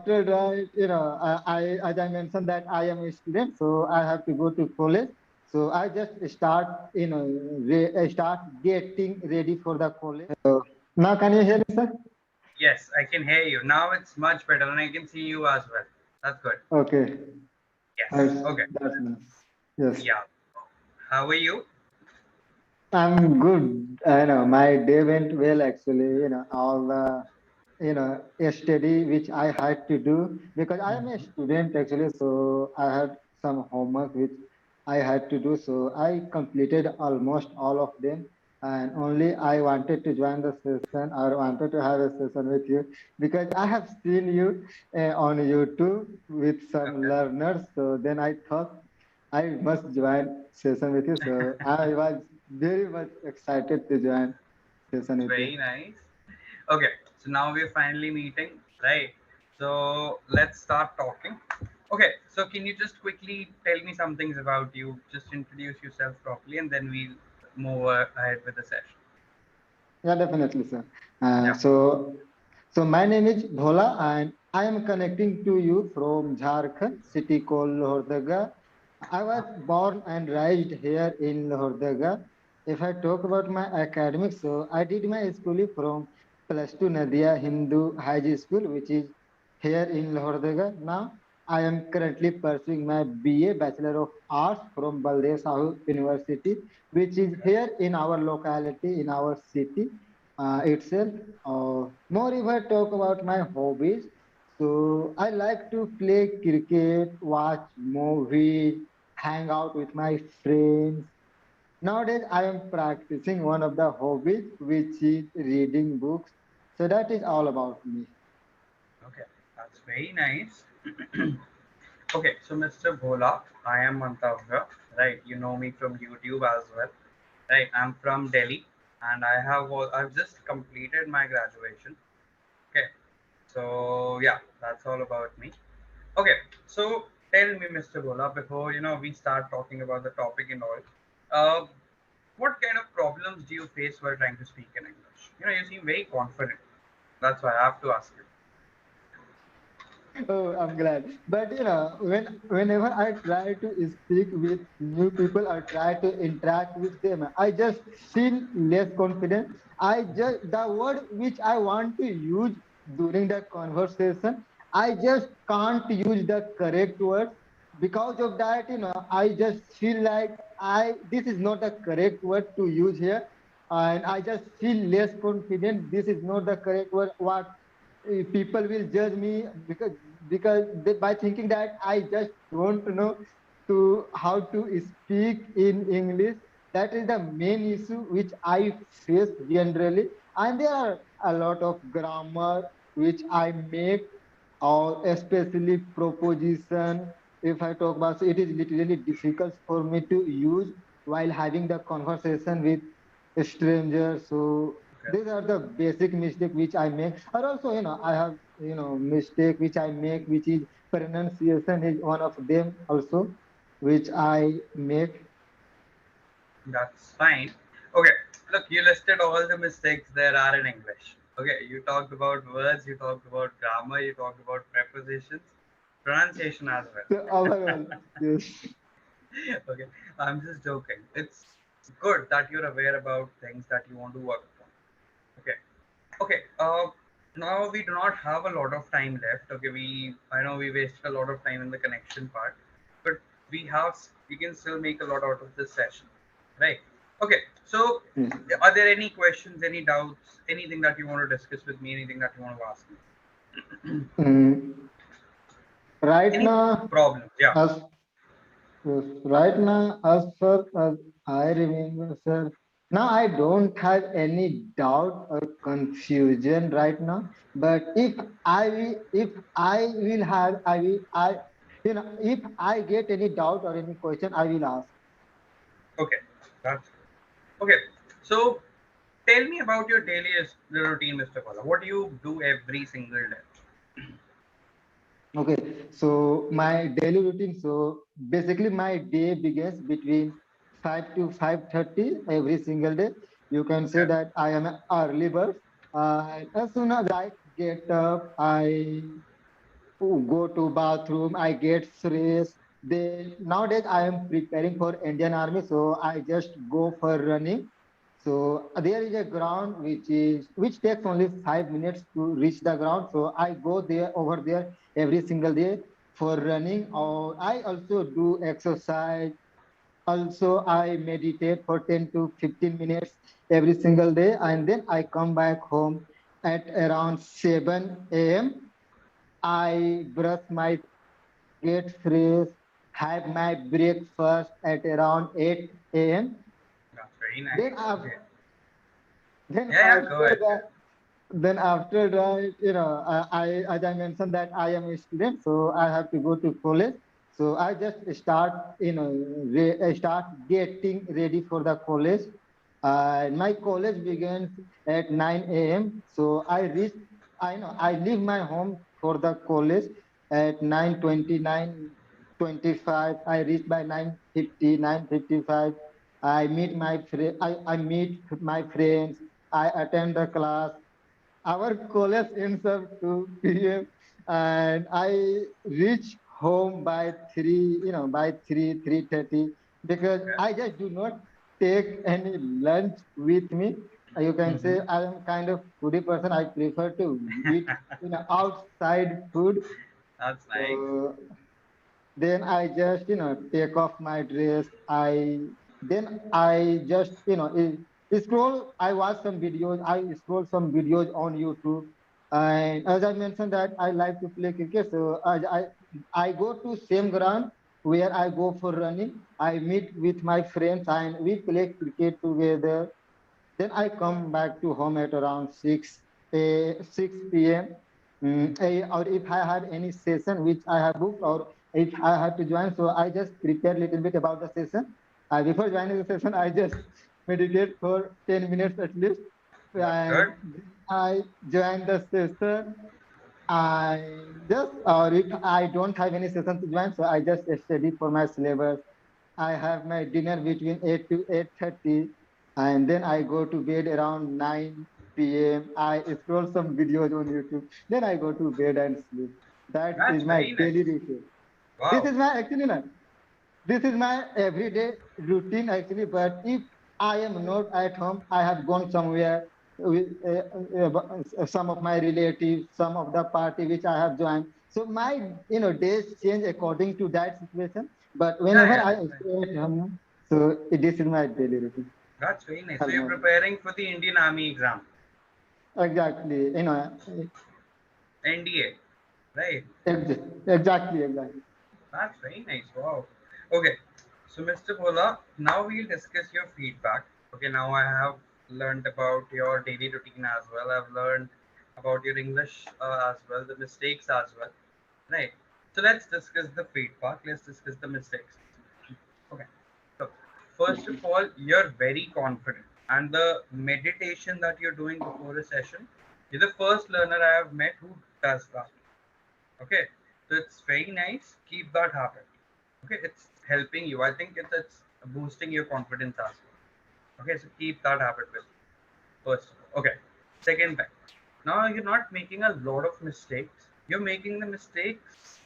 after that, as I mentioned that I am a student, so I have to go to college. So I just start, I start getting ready for the college. So now can you hear me, sir? Yes, I can hear you. Now it's much better and I can see you as well. That's good. Okay, Yes. that's, Okay. that's nice. Yes, Yeah. How are you? I'm good. I know my day went well actually. All the a study which I had to do because I am a student actually, so I had some homework which I had to do. So I completed almost all of them, and only I wanted to join the session or wanted to have a session with you because I have seen you on YouTube with some Okay. learners. So then I thought I must join session with you. So I was very much excited to join session It's with you. very nice. Okay. So now we're finally meeting, right? So let's start talking. Okay. So can you just quickly tell me some things about you? Just introduce yourself properly and then we'll move ahead with the session. Yeah, definitely, sir. Uh, Yeah. so, so my name is Bhola, and I am connecting to you from Jharkhand, city called Lohardaga. I was born and raised here in Lohardaga. If I talk about my academics, so I did my schooling from plus two Nadia Hindu High School, which is here in Lohardaga. Now I am currently pursuing my BA Bachelor of Arts from Baldev Sahu University, which is here in our locality, in our city itself. More if I talk about my hobbies, so I like to play cricket, watch movies, hang out with my friends. Nowadays, I am practicing one of the hobbies, which is reading books. So that is all about me. Okay. That's very nice. Okay, so Mr. Bhola, I am Mantavya, right? You know me from YouTube as well, right? I'm from Delhi, and I've just completed my graduation. Okay, so yeah, that's all about me. Okay, so tell me, Mr. Bhola, before we start talking about the topic and all, uh, what kind of problems do you face while trying to speak in English? You seem very confident. That's why I have to ask you. Oh, I'm glad. But whenever I try to speak with new people or try to interact with them, I just feel less confident. I just the word which I want to use during the conversation, I just can't use the correct words. Because of that, I just feel like I this is not the correct word to use here, and I just feel less confident. This is not the correct word. What people will judge me by thinking that I just don't know to how to speak in English. That is the main issue which I face generally, and there are a lot of grammar which I make, or especially proposition. If I talk about, so it is literally difficult for me to use while having the conversation with a stranger. So Okay. these are the basic mistake which I make. Or also, I have mistake which I make, which is pronunciation is one of them also, which I make. That's fine. Okay, look, you listed all the mistakes there are in English. Okay, you talked about words, you talked about grammar, you talked about prepositions, pronunciation as So well. overall, yes. Okay, I'm just joking. It's good that you're aware about things that you want to work on. Okay, okay. Now we do not have a lot of time left. Okay, I know we wasted a lot of time in the connection part, but we can still make a lot out of this session, right? Okay, so Yes. are there any questions, any doubts, anything that you want to discuss with me, anything that you want to ask me? Mm, right Any now, problems? Yeah. as yes, right now, as far as I remember, sir, now I don't have any doubt or confusion right now. But if I will have, if I get any doubt or any question, I will ask. Okay, that's okay. So tell me about your daily routine, Mr. Pala. What do you do every single day? Okay, so my daily routine. So basically, my day begins between 5 to 5:30 every single day. You can say Okay. that I am an early bird. As soon as I get up, I go to bathroom, I get fresh. Then nowadays I am preparing for Indian Army, so I just go for running. So there is a ground which takes only 5 minutes to reach the ground. So I go there over there every single day for running. Or I also do exercise. Also, I meditate for 10 to 15 minutes every single day, and then I come back home at around 7 a.m. I brush my teeth, get fresh, have my breakfast at around 8 a.m. That's very nice. Then after, Okay. then Yeah, yeah, go after ahead. that, then after that, as I mentioned that I am a student, so I have to go to college. So I just start, I start getting ready for the college. My college begins at 9 a.m. So I leave my home for the college at 9:29, 25. I reach by 9:50, 9:55. I meet my friends. I attend the class. Our college ends up 2 p.m. and I reach home by 3:30 because Okay. I just do not take any lunch with me. You can Mm-hmm. say I am kind of foodie person. I prefer to eat outside food. That's nice. So then I just take off my dress. I just scroll. I watch some videos. I scroll some videos on YouTube. And as I mentioned that I like to play cricket, so I go to same ground where I go for running. I meet with my friends and we play cricket together. Then I come back to home at around 6 p.m. Or if I have any session which I have booked, or if I have to join, so I just prepare a little bit about the session. Before joining the session, I just meditate for 10 minutes at least, That's good. and I join the session. Or if I don't have any session to join, so I just study for my syllabus. I have my dinner between 8 to 8:30, and then I go to bed around 9 p.m. I scroll some videos on YouTube. Then I go to bed and sleep. That That's is my very daily nice. routine. This Wow. is my actually no, this is my everyday routine actually. But if I am not at home, I have gone somewhere with some of my relatives, some of the party which I have joined. So my days change according to that situation. But Yeah, whenever yeah, I that's nice. stay at home, so this is my daily routine. That's very nice. So you're Almost preparing for the Indian Army exam, exactly. NDA, right? Exactly. That's very nice. Wow. Okay. So, Mr. Bola, now we'll discuss your feedback. Okay. Now I have learned about your daily routine as well. I've learned about your English as well, the mistakes as well. Right. So let's discuss the feedback. Let's discuss the mistakes. Okay. So first of all, you're very confident, and the meditation that you're doing before a session, you're the first learner I have met who does that. Okay, so it's very nice. Keep that habit. Okay, it's helping you. I think it's boosting your confidence as well. Okay, so keep that habit with you. First of all. Okay, second thing. Now you're not making a lot of mistakes. You're making the mistakes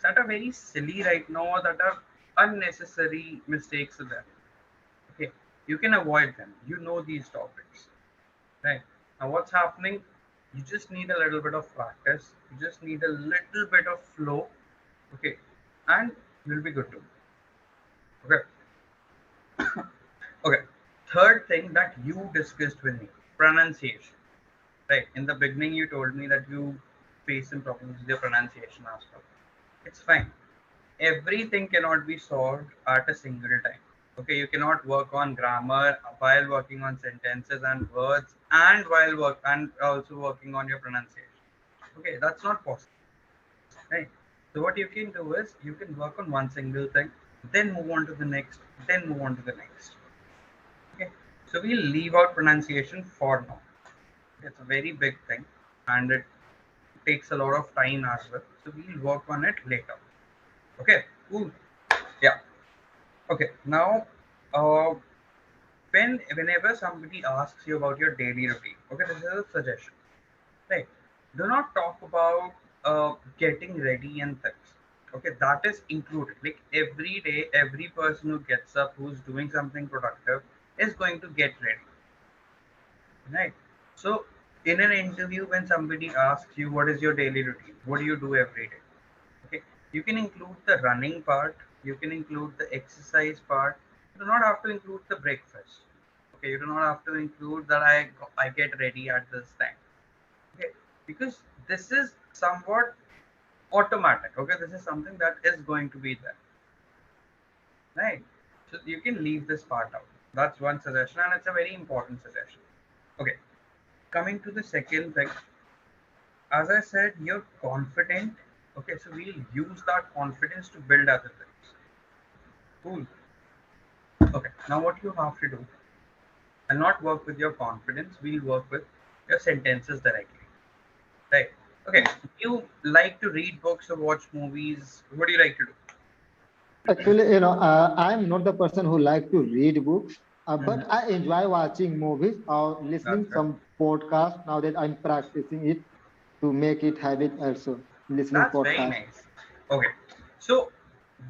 that are very silly right now, or that are unnecessary mistakes there. Okay, you can avoid them. You know these topics, right? Now, what's happening? You just need a little bit of practice. You just need a little bit of flow, okay, and you'll be good to go. Okay, okay. Third thing that you discussed with me, pronunciation. Right. In the beginning, you told me that you face some problems with your pronunciation as well. It's fine. Everything cannot be solved at a single time. Okay, you cannot work on grammar while working on sentences and words, and while work and also working on your pronunciation. Okay, that's not possible, right? So what you can do is you can work on one single thing, then move on to the next, then move on to the next. Okay, so we'll leave out pronunciation for now. It's a very big thing, and it takes a lot of time as well. So we'll work on it later. Okay, cool. Yeah. Okay, now uh, whenever somebody asks you about your daily routine, okay, this is a suggestion, right? Do not talk about getting ready and things. Okay, that is included. Like every day, every person who gets up, who's doing something productive, is going to get ready, right? So, in an interview, when somebody asks you what is your daily routine, what do you do every day? Okay, you can include the running part, you can include the exercise part. You do not have to include the breakfast. Okay, you do not have to include that I get ready at this time. Okay, because this is somewhat automatic. Okay, this is something that is going to be there, right? So you can leave this part out. That's one suggestion, and it's a very important suggestion. Okay, coming to the second thing, as I said, you're confident. Okay, so we'll use that confidence to build other things. Cool. Okay, now what you have to do, and not work with your confidence, we'll work with your sentences directly. Right. Okay. Yes. You like to read books or watch movies? What do you like to do? Actually, I'm not the person who like to read books, Hmm. but I enjoy watching movies or That's listening good. some podcast. Now that I'm practicing it to make it habit also, listening That's very podcast. nice. Okay. So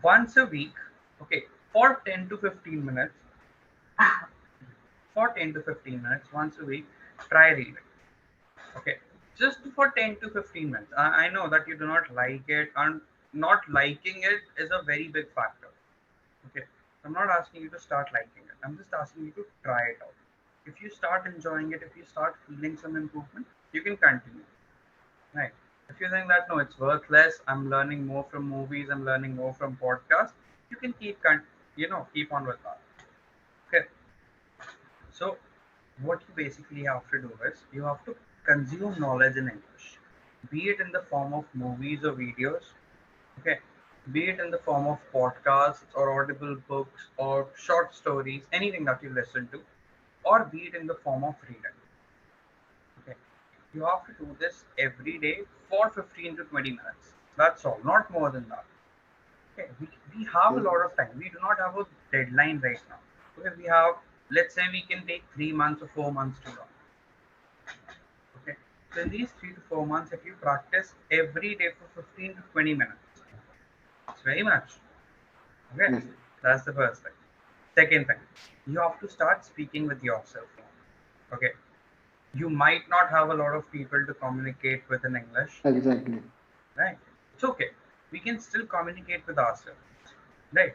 once a week, okay, for 10 to 15 minutes, for 10 to 15 minutes, once a week, try reading. Okay. Just for 10 to 15 minutes. I know that you do not like it, and not liking it is a very big factor. Okay. I'm not asking you to start liking it. I'm just asking you to try it out. If you start enjoying it, if you start feeling some improvement, you can continue. Right. If you think that no, it's worthless, I'm learning more from movies, I'm learning more from podcasts, you can keep on with that. Okay. So what you basically have to do is you have to consume knowledge in English, be it in the form of movies or videos, okay, be it in the form of podcasts or audible books or short stories, anything that you listen to, or be it in the form of reading. Okay, you have to do this every day for 15 to 20 minutes. That's all, not more than that. Okay, we have a Yes. lot of time. We do not have a deadline right now. Okay, we have, let's say we can take 3 months or 4 months to learn. Okay, so in these 3 to 4 months, if you practice every day for 15 to 20 minutes, it's very much. Okay, Yes. that's the first thing. Second thing, you have to start speaking with yourself. Okay, you might not have a lot of people to communicate with in English, Exactly. right? It's okay. We can still communicate with ourselves, right?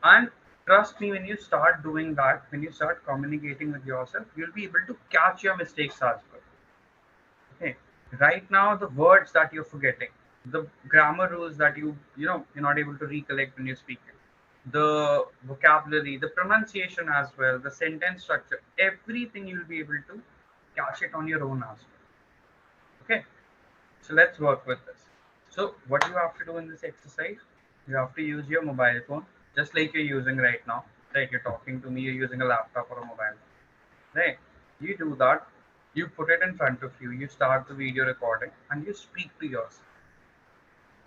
And trust me, when you start doing that, when you start communicating with yourself, you'll be able to catch your mistakes as well. Okay. Right now, the words that you're forgetting, the grammar rules that you're not able to recollect when you're speaking, the vocabulary, the pronunciation as well, the sentence structure, everything you'll be able to catch it on your own as well. Okay. So let's work with this. So what you have to do in this exercise, you have to use your mobile phone, just like you're using right now. Right, you're talking to me, you're using a laptop or a mobile phone. Right, you do that, you put it in front of you, you start the video recording, and you speak to yourself.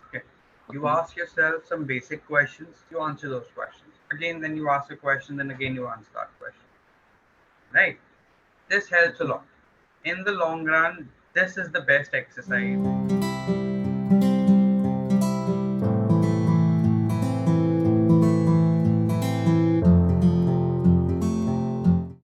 Okay, you Okay. ask yourself some basic questions, you answer those questions. Again, then you ask a question, then again you answer that question. Right, this helps a Okay. lot. In the long run, this is the best exercise